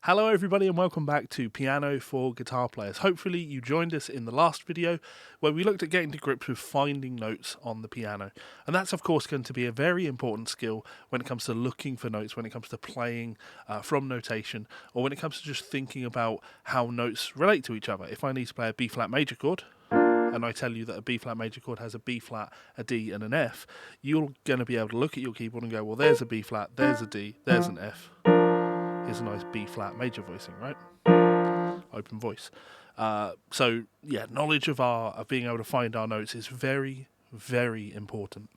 Hello everybody and welcome back to Piano for Guitar Players. Hopefully you joined us in the last video where we looked at getting to grips with finding notes on the piano. And that's of course going to be a very important skill when it comes to looking for notes, when it comes to playing from notation, or when it comes to just thinking about how notes relate to each other. If I need to play a B flat major chord, and I tell you that a B flat major chord has a B flat, a D and an F, you're going to be able to look at your keyboard and go, well, there's a B flat, there's a D, there's an F. Here's a nice B flat major voicing, right? Open voice. So yeah, knowledge of being able to find our notes is very, very important.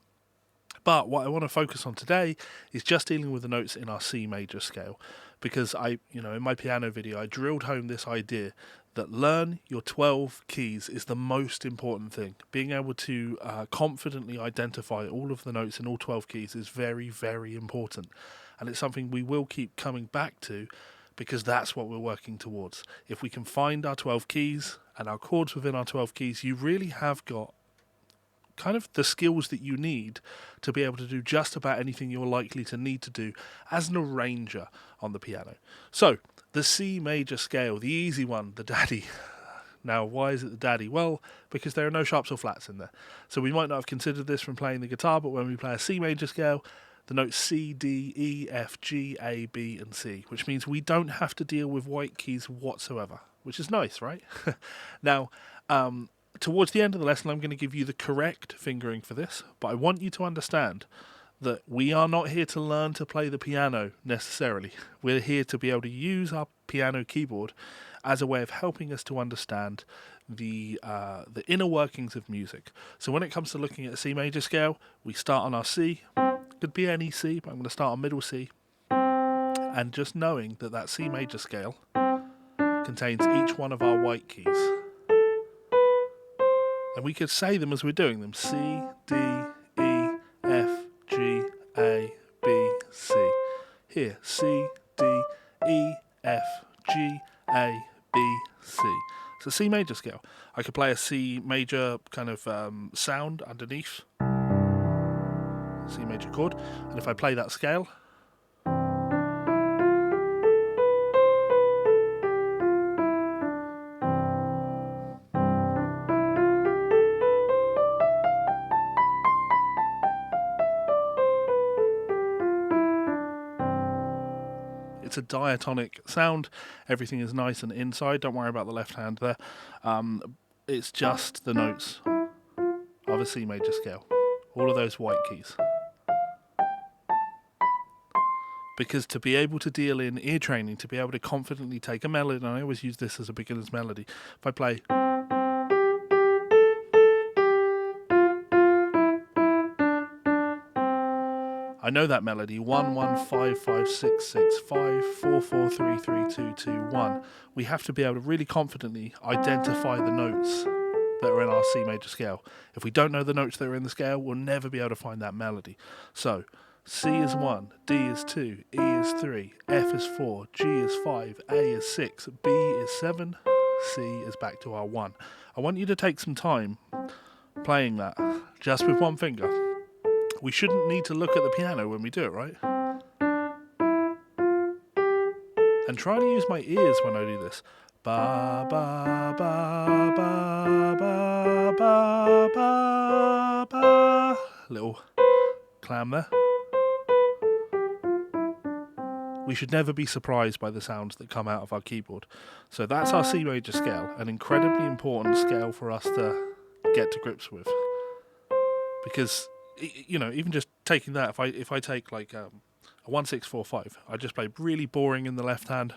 But what I want to focus on today is just dealing with the notes in our C major scale, because in my piano video, I drilled home this idea that learn your 12 keys is the most important thing. Being able to confidently identify all of the notes in all 12 keys is very, very important. And it's something we will keep coming back to because that's what we're working towards. If we can find our 12 keys and our chords within our 12 keys, you really have got kind of the skills that you need to be able to do just about anything you're likely to need to do as an arranger on the piano. So, the C major scale, the easy one, the daddy. Now, why is it the daddy? Well, because there are no sharps or flats in there. So we might not have considered this from playing the guitar, but when we play a C major scale, the notes C, D, E, F, G, A, B, and C, which means we don't have to deal with white keys whatsoever, which is nice, right? Now, towards the end of the lesson, I'm going to give you the correct fingering for this, but I want you to understand that we are not here to learn to play the piano necessarily. We're here to be able to use our piano keyboard as a way of helping us to understand the inner workings of music. So when it comes to looking at a C major scale, we start on our C. Could be any C, but I'm going to start on middle C. And just knowing that that C major scale contains each one of our white keys. And we could say them as we're doing them. C, D, E, F, G, A, B, C. Here, C, D, E, F, G, A, B, C. It's a C major scale. I could play a C major kind of sound underneath C major chord, and if I play that scale, it's a diatonic sound. Everything is nice and inside. Don't worry about the left hand there. It's just the notes of a C major scale. All of those white keys. Because to be able to deal in ear training, to be able to confidently take a melody, and I always use this as a beginner's melody. If I play, I know that melody, 1 1 5 5 6 6 5 4 4 3 3 2 2 1. We have to be able to really confidently identify the notes that are in our C major scale. If we don't know the notes that are in the scale, we'll never be able to find that melody. So, C is 1, D is 2, E is 3, F is 4, G is 5, A is 6, B is 7, C is back to our 1. I want you to take some time playing that just with one finger. We shouldn't need to look at the piano when we do it, right? And try to use my ears when I do this. Ba ba ba ba ba ba ba ba. Little clam there. We should never be surprised by the sounds that come out of our keyboard. So that's our C major scale, an incredibly important scale for us to get to grips with. Because, even just taking that, if I take like a 1 6 4 5, I just play really boring in the left hand.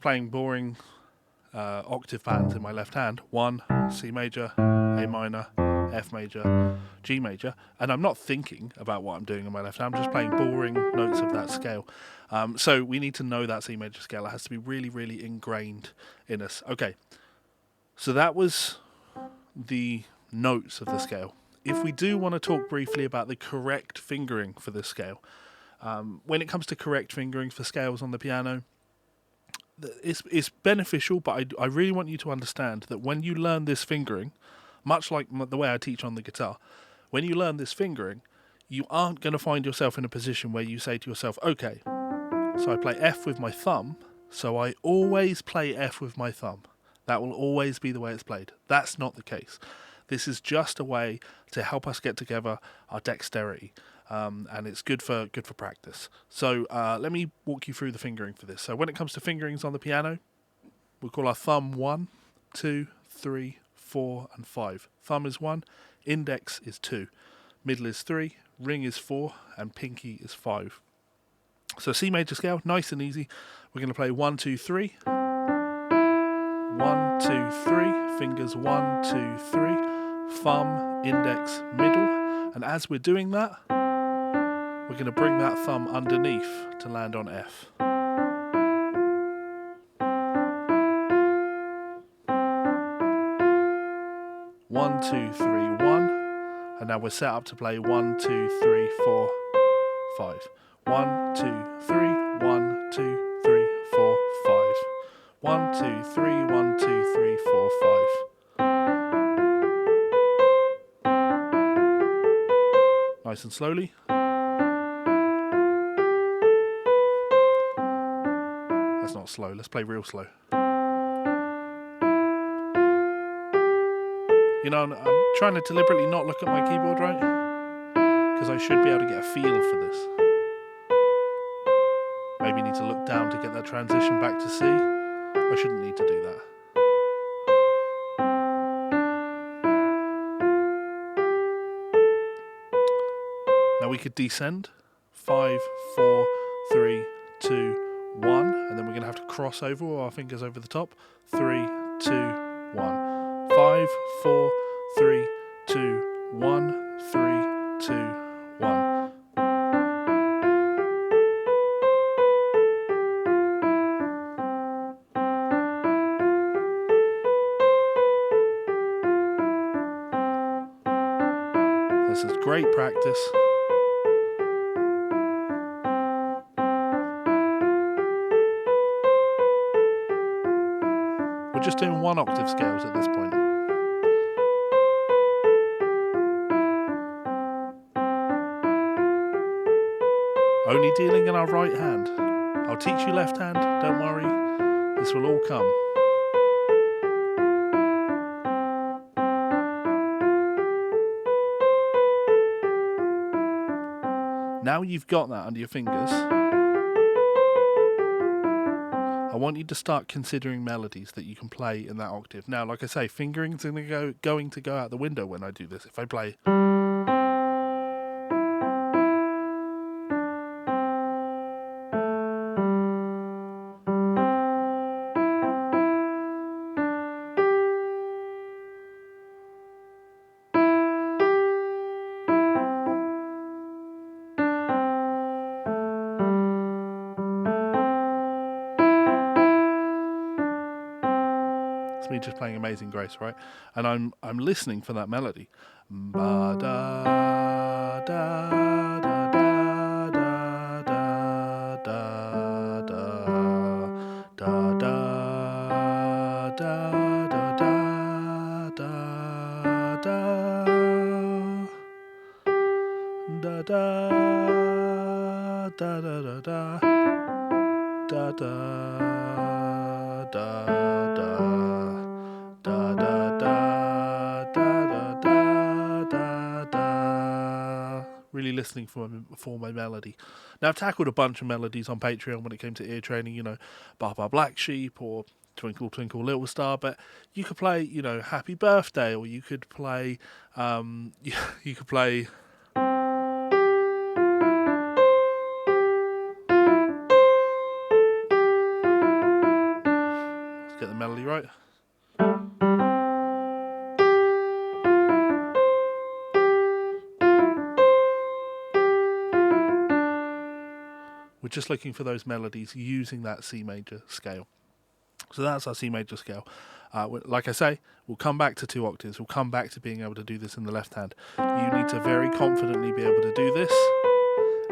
Playing boring octave patterns in my left hand. 1, C major, A minor, F major, G major, and I'm not thinking about what I'm doing in my left hand. I'm just playing boring notes of that scale. So we need to know that C major scale. It has to be really, really ingrained in us. Okay, so that was the notes of the scale. if we do want to talk briefly about the correct fingering for this scale, when it comes to correct fingering for scales on the piano, it's beneficial, but I really want you to understand that when you learn this fingering, much like the way I teach on the guitar, when you learn this fingering, you aren't going to find yourself in a position where you say to yourself, okay, so I play F with my thumb, so I always play F with my thumb. That will always be the way it's played. That's not the case. This is just a way to help us get together our dexterity. And it's good for practice. So let me walk you through the fingering for this. So when it comes to fingerings on the piano, we call our thumb 1, 2, 3, 4, and 5. Thumb is 1, index is 2, middle is 3, ring is 4, and pinky is 5. So C major scale, nice and easy. We're going to play 1, 2, 3. 1, 2, 3. Fingers 1, 2, 3. Thumb, index, middle. And as we're doing that, we're going to bring that thumb underneath to land on F. One, 2, 3, 1. And now we're set up to play 1, 2, 3, 4, 5. 1, 2, 3, 1, 2, 3, 4, 5. 1, 2, 3, 1, 2, 3, 4, 5. Nice and slowly. That's not slow, let's play real slow. You know, I'm trying to deliberately not look at my keyboard, right? Because I should be able to get a feel for this. Maybe need to look down to get that transition back to C. I shouldn't need to do that. Now we could descend. 5, 4, 3, 2, 1. And then we're going to have to cross over with our fingers over the top. 3, 2, 1. 5, 4, 3, 2, 1, 3, 2, 1. This is great practice. We're just doing 1 octave scales at this point. Only dealing in our right hand. I'll teach you left hand, don't worry. This will all come. Now you've got that under your fingers, I want you to start considering melodies that you can play in that octave. Now, like I say, fingering's going to go out the window when I do this. If I play... It's me just playing Amazing Grace, right? And I'm listening for that melody. Ba da da da da da da da da da da da da da da da da da really listening for my melody. Now, I've tackled a bunch of melodies on Patreon when it came to ear training, you know, Bar Bar Black Sheep or Twinkle Twinkle Little Star, but you could play, you know, Happy Birthday, or you could play, you could play... Let's get the melody right. We're just looking for those melodies using that C major scale. So that's our C major scale. Like I say, we'll come back to 2 octaves. We'll come back to being able to do this in the left hand. You need to very confidently be able to do this.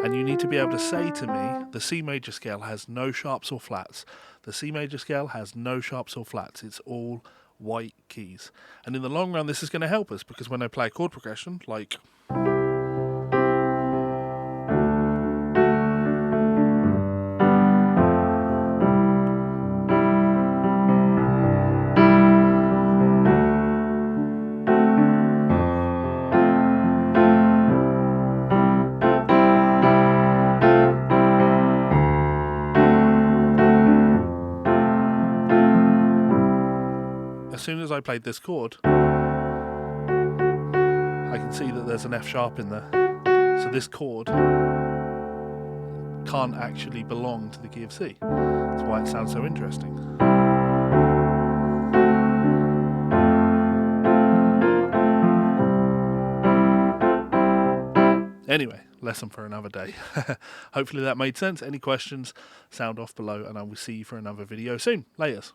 And you need to be able to say to me, the C major scale has no sharps or flats. The C major scale has no sharps or flats. It's all white keys. And in the long run, this is going to help us, because when I play a chord progression, like... as soon as I played this chord, I can see that there's an F sharp in there. So this chord can't actually belong to the key of C. That's why it sounds so interesting. Anyway, lesson for another day. Hopefully that made sense. Any questions, sound off below, and I will see you for another video soon. Laters.